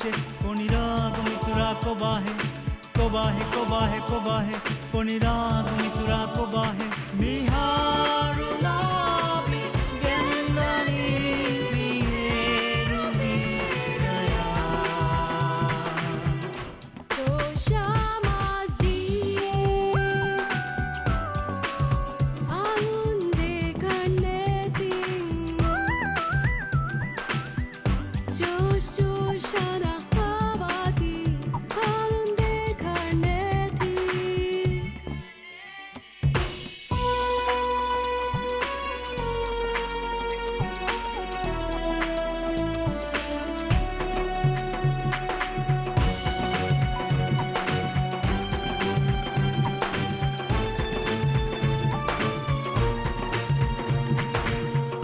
Pushe Konirag Mitura Kobahe Kobahe Kobahe Kobahe Konirag Mitura Kobahe Miharu Labi Gendani Miheru Vidaya Tosha Maziye Alunde Karneti Josh Joshana Havati Alunde Karneti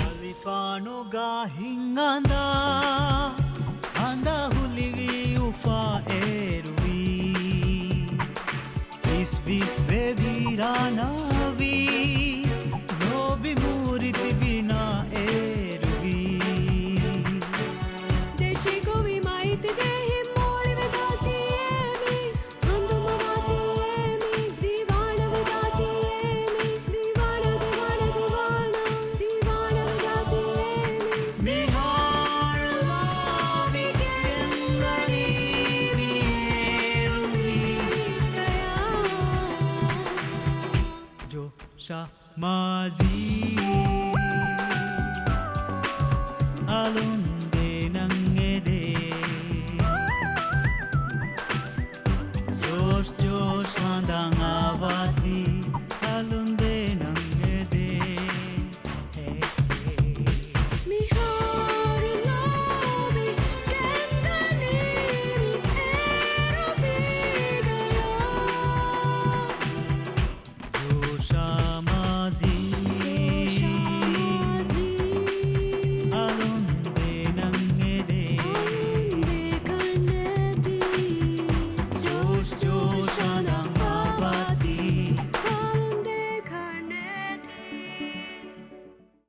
Alifano Gahinganda Anda Hulivi Ufa Erui Vis Beviranavi Nobi Muriti Vina Erui Deshi Govi Maiti Dehi Mori Vedati Emi Handuma Vati Emi Divana Vedati Emi Divana Divana Divana Divana Vedati Emi Miharu Labi Gendani Miheru Vidaya Josha Mazi Alunde Nangede Josh Josh Mandanga